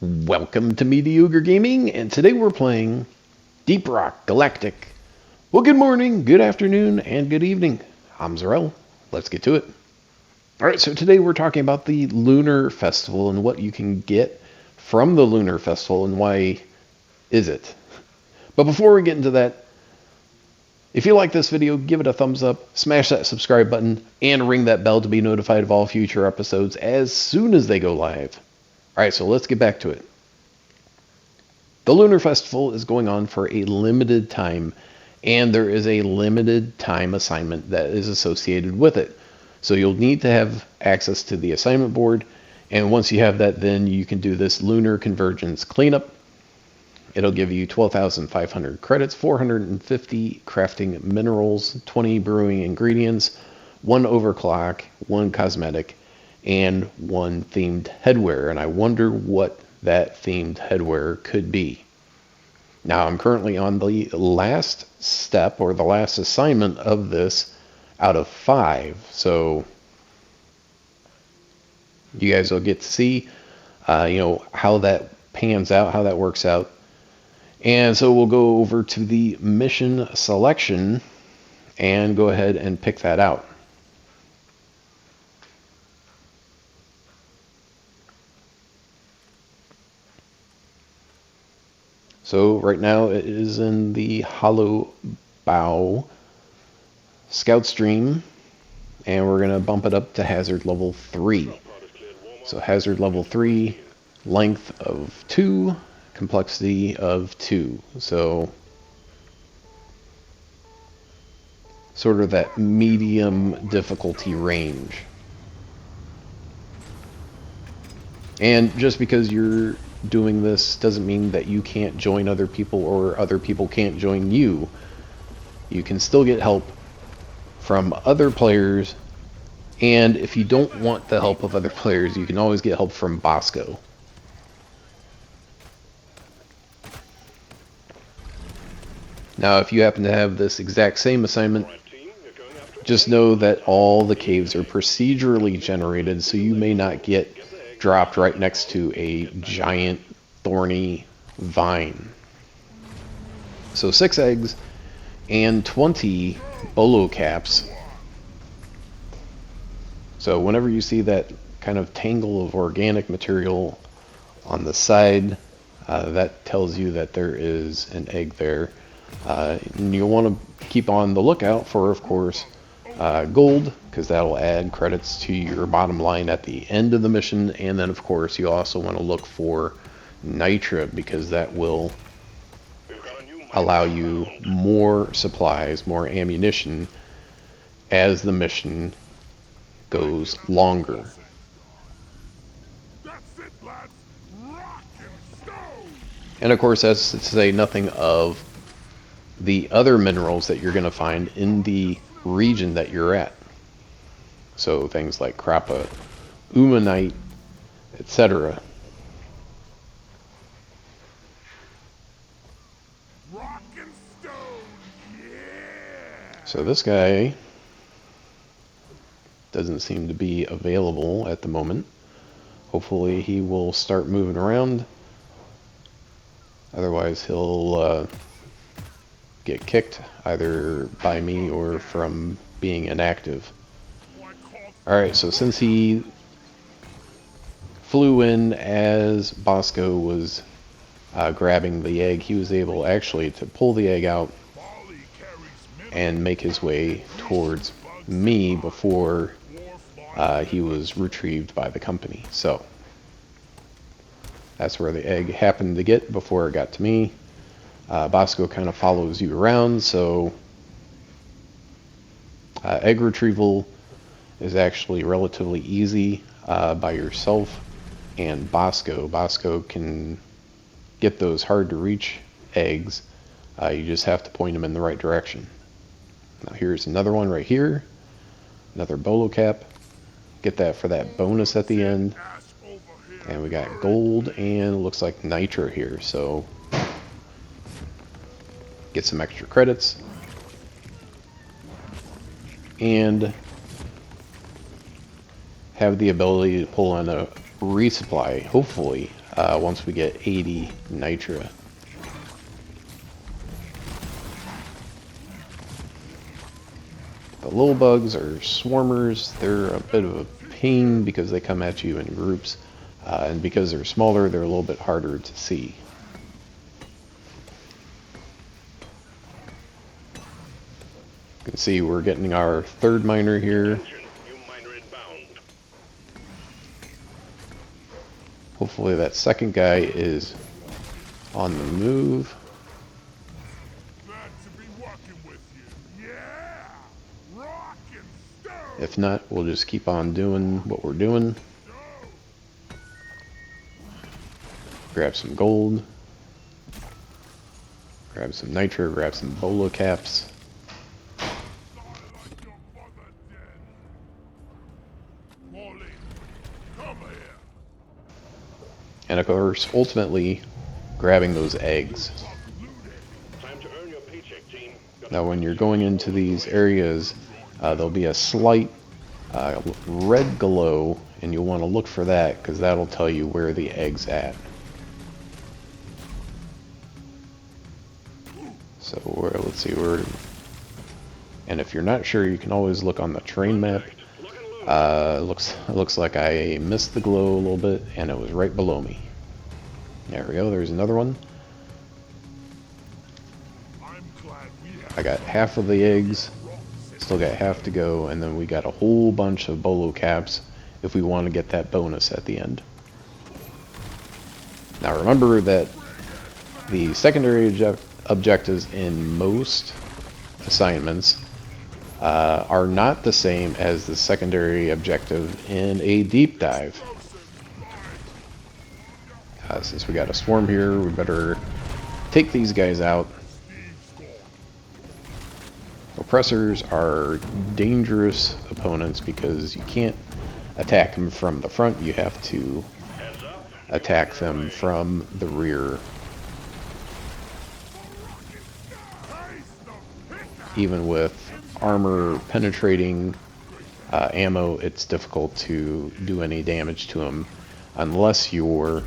Welcome to Mediocre Gaming, and today we're playing Deep Rock Galactic. Well, good morning, good afternoon, and good evening. I'm Zarel. Let's get to it. Alright, so today we're talking about the Lunar Festival and what you can get from the Lunar Festival and why is it. But before we get into that, if you like this video, give it a thumbs up, smash that subscribe button, and ring that bell to be notified of all future episodes as soon as they go live. Alright, so let's get back to it. The Lunar Festival is going on for a limited time, and there is a limited time assignment that is associated with it. So you'll need to have access to the assignment board, and once you have that, then you can do this Lunar Convergence Cleanup. It'll give you 12,500 credits, 450 crafting minerals, 20 brewing ingredients, 1 overclock, 1 cosmetic, and 1 themed headwear. And I wonder what that themed headwear could be. Now I'm currently on the last step, or the last assignment of this out of 5. So you guys will get to see how that pans out, how that works out. And so we'll go over to the mission selection and go ahead and pick that out. So right now it is in the Hollow Bow Scout Stream, and we're going to bump it up to hazard level 3. So hazard level 3, length of 2, complexity of 2. So sort of that medium difficulty range. And just because you're doing this doesn't mean that you can't join other people or other people can't join you. You can still get help from other players, and if you don't want the help of other players, you can always get help from Bosco. Now, if you happen to have this exact same assignment, just know that all the caves are procedurally generated, so you may not get dropped right next to a giant thorny vine. So 6 eggs and 20 bolo caps. So whenever you see that kind of tangle of organic material on the side, that tells you that there is an egg there. And you'll want to keep on the lookout for, of course, gold, because that'll add credits to your bottom line at the end of the mission. And then, of course, you also want to look for nitra, because that will allow you more supplies, more ammunition as the mission goes longer. And of course, that's to say nothing of the other minerals that you're going to find in the region that you're at. So things like crappa, umanite, etc. So this guy doesn't seem to be available at the moment. Hopefully he will start moving around. Otherwise he'll get kicked either by me or from being inactive. Alright, so since he flew in as Bosco was grabbing the egg, he was able actually to pull the egg out and make his way towards me before he was retrieved by the company. So that's where the egg happened to get before it got to me. Bosco kind of follows you around, so egg retrieval is actually relatively easy by yourself and Bosco. Bosco can get those hard to reach eggs. You just have to point them in the right direction. Now here's another one right here, another bolo cap. Get that for that bonus at the end. And we got gold and looks like nitra here, so get some extra credits and have the ability to pull on a resupply, hopefully, once we get 80 nitra. The little bugs are swarmers. They're a bit of a pain because they come at you in groups, and because they're smaller, they're a little bit harder to see. You can see we're getting our third miner here. Hopefully that second guy is on the move. If not, we'll just keep on doing what we're doing. Grab some gold. Grab some nitro, grab some bolo caps. And of course, ultimately, grabbing those eggs. Now when you're going into these areas, there'll be a slight red glow, and you'll want to look for that because that'll tell you where the egg's at. So let's see where. And if you're not sure, you can always look on the terrain map. Looks like I missed the glow a little bit, and it was right below me. There we go. There's another one. I got half of the eggs. Still got half to go, and then we got a whole bunch of bolo caps if we want to get that bonus at the end. Now remember that the secondary objectives in most assignments are not the same as the secondary objective in a deep dive. Since we got a swarm here, we better take these guys out. Oppressors are dangerous opponents because you can't attack them from the front, you have to attack them from the rear. Even with armor penetrating ammo, it's difficult to do any damage to them unless you're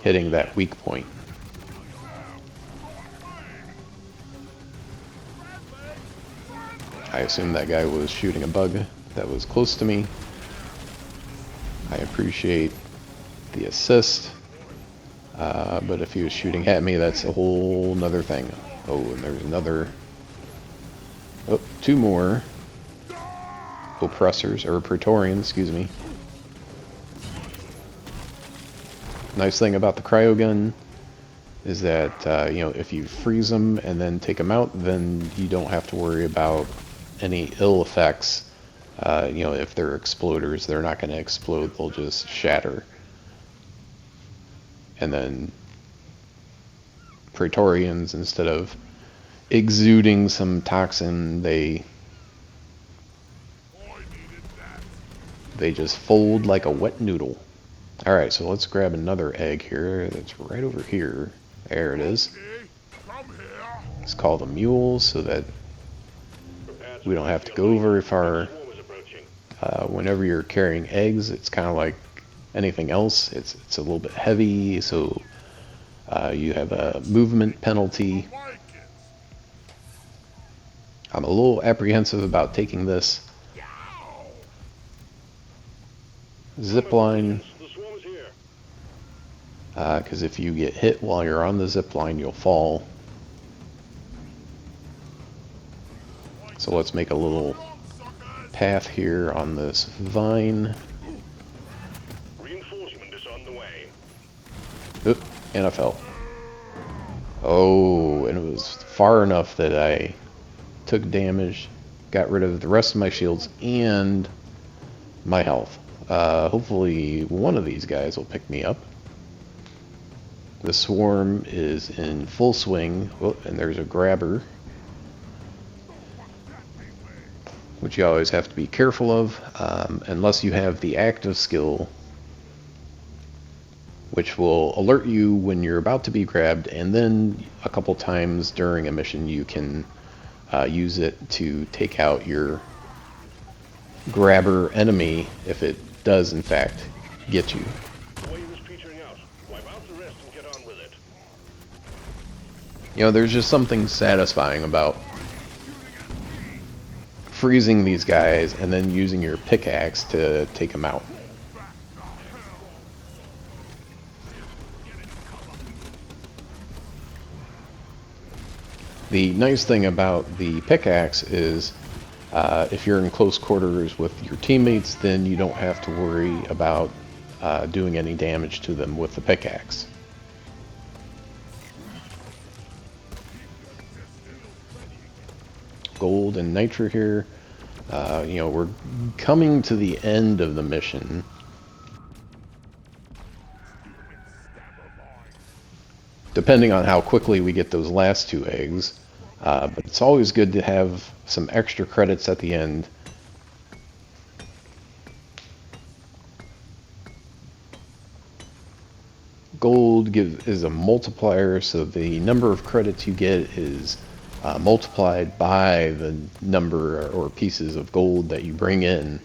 hitting that weak point. I assume that guy was shooting a bug that was close to me. I appreciate the assist. But if he was shooting at me, that's a whole nother thing. Oh, and there's another. Oh, two more oppressors, or Praetorians, excuse me. Nice thing about the cryo gun is that, you know, if you freeze them and then take them out, then you don't have to worry about any ill effects. You know, if they're exploders, they're not going to explode, they'll just shatter. And then Praetorians, instead of exuding some toxin, they just fold like a wet noodle. Alright, so let's grab another egg here that's right over here. There it is. It's called a mule so that we don't have to go very far. Whenever you're carrying eggs, it's kind of like anything else. It's a little bit heavy, so you have a movement penalty. I'm a little apprehensive about taking this zip line, because if you get hit while you're on the zip line, you'll fall. So let's make a little path here on this vine. Reinforcement is on the way. Oop, and I fell. Oh, and it was far enough that I took damage, got rid of the rest of my shields and my health. Hopefully one of these guys will pick me up. The swarm is in full swing. Oh, and there's a grabber, which you always have to be careful of, unless you have the active skill, which will alert you when you're about to be grabbed, and then a couple times during a mission you can use it to take out your grabber enemy if it does in fact get you. You know, there's just something satisfying about freezing these guys and then using your pickaxe to take them out. The nice thing about the pickaxe is if you're in close quarters with your teammates, then you don't have to worry about doing any damage to them with the pickaxe. Gold and nitro here. You know, we're coming to the end of the mission. Depending on how quickly we get those last 2 eggs. But it's always good to have some extra credits at the end. Gold is a multiplier, so the number of credits you get is multiplied by the number or pieces of gold that you bring in.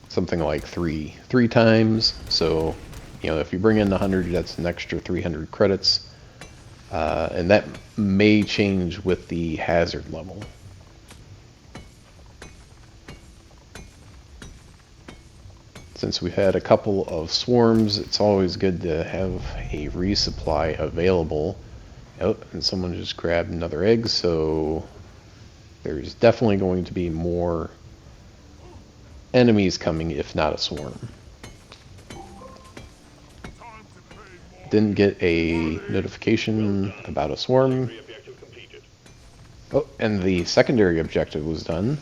Something like three times. So, you know, if you bring in 100, that's an extra 300 credits. And that may change with the hazard level. Since we've had a couple of swarms, it's always good to have a resupply available. Oh, and someone just grabbed another egg, so there's definitely going to be more enemies coming, if not a swarm. Didn't get a notification about a swarm. Oh, and the secondary objective was done.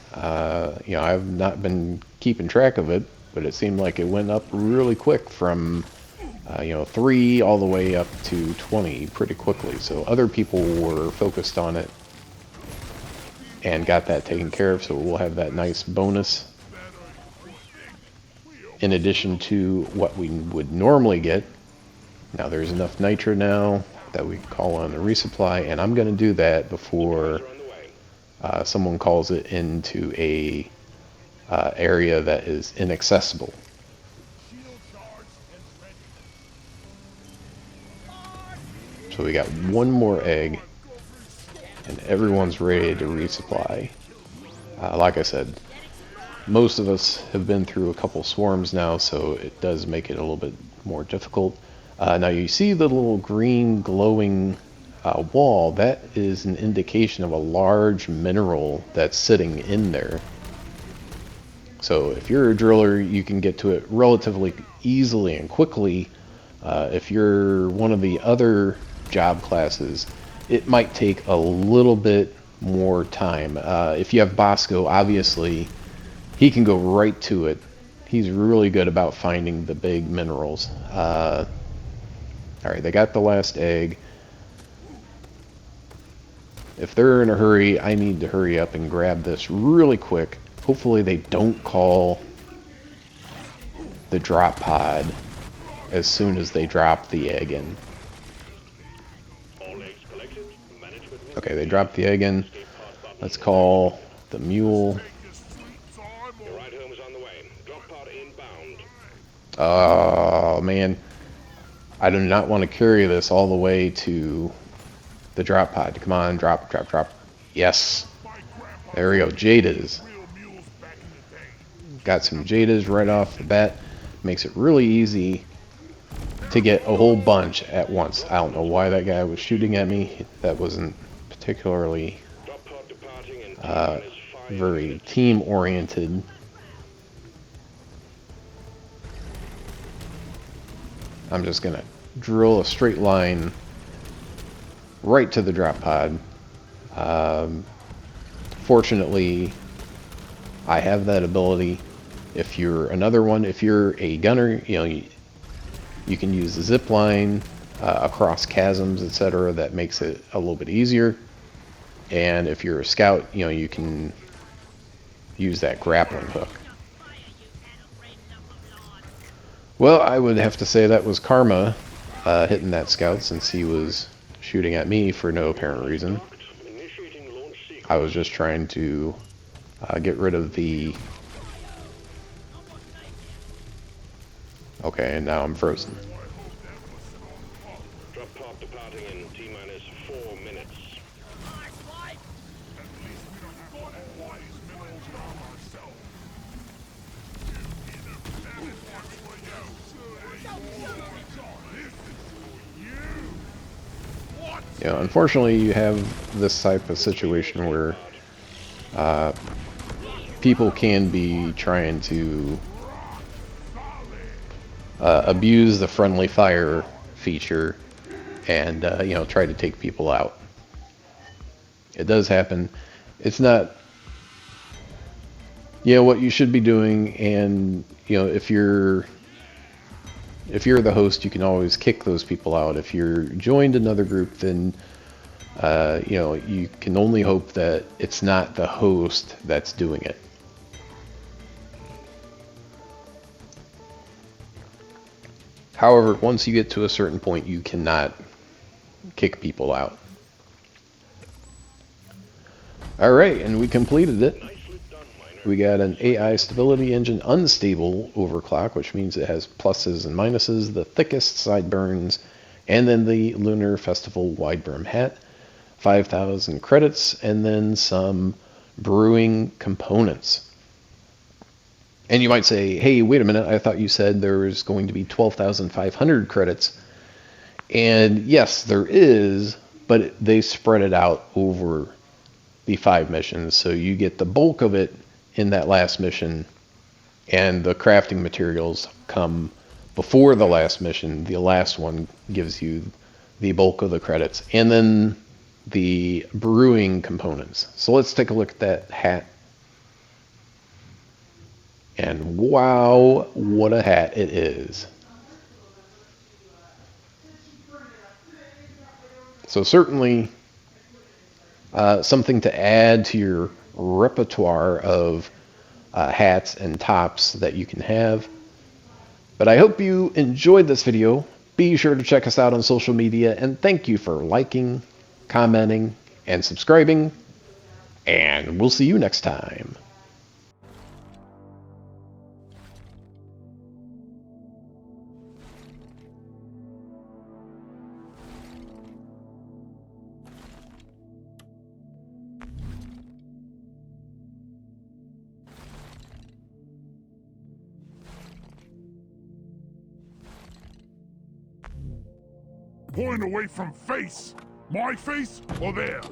You know, I've not been keeping track of it, but it seemed like it went up really quick from you know, 3 all the way up to 20 pretty quickly. So other people were focused on it and got that taken care of, so we'll have that nice bonus in addition to what we would normally get. Now there's enough nitro now that we can call on the resupply, and I'm going to do that before someone calls it into a area that is inaccessible. So we got one more egg, and everyone's ready to resupply. Like I said, most of us have been through a couple swarms now, so it does make it a little bit more difficult. Now you see the little green glowing wall. That is an indication of a large mineral that's sitting in there. So if you're a driller, you can get to it relatively easily and quickly. If you're one of the other job classes, it might take a little bit more time. If you have Bosco, obviously, he can go right to it. He's really good about finding the big minerals. Alright, they got the last egg. If they're in a hurry, I need to hurry up and grab this really quick. Hopefully they don't call the drop pod as soon as they drop the egg in. Okay, they dropped the egg in. Let's call the mule. Oh, man. I do not want to carry this all the way to the drop pod. Come on, drop, drop, drop. Yes. There we go. Jadas. Got some Jadas right off the bat. Makes it really easy to get a whole bunch at once. I don't know why that guy was shooting at me. That wasn't particularly very team-oriented. I'm just going to drill a straight line right to the drop pod. Fortunately, I have that ability. If you're another one, if you're a gunner, you know, you can use the zip line across chasms, etc. That makes it a little bit easier. And if you're a scout, you know, you can use that grappling hook. Well, I would have to say that was karma hitting that scout, since he was shooting at me for no apparent reason. I was just trying to Get rid of the... Okay, and now I'm frozen. Drop pod departing in T-minus 4 minutes. You know, unfortunately, you have this type of situation where people can be trying to abuse the friendly fire feature and you know, try to take people out. It does happen. It's not, you know, what you should be doing, and you know, if you're the host, you can always kick those people out. If you're joined another group, then you know, you can only hope that it's not the host that's doing it. However, once you get to a certain point, you cannot kick people out. Alright, and we completed it. We got an AI stability engine unstable overclock, which means it has pluses and minuses, the thickest sideburns, and then the Lunar Festival wide brim hat. 5,000 credits, and then some brewing components. And you might say, hey, wait a minute, I thought you said there was going to be 12,500 credits. And yes, there is, but they spread it out over the 5 missions, so you get the bulk of it in that last mission, and the crafting materials come before the last mission. The last one gives you the bulk of the credits, and then the brewing components. So let's take a look at that hat. And wow, what a hat it is. So certainly something to add to your repertoire of hats and tops that you can have. But I hope you enjoyed this video. Be sure to check us out on social media, and thank you for liking, commenting, and subscribing. And we'll see you next time. Pulling away from face. My face or theirs?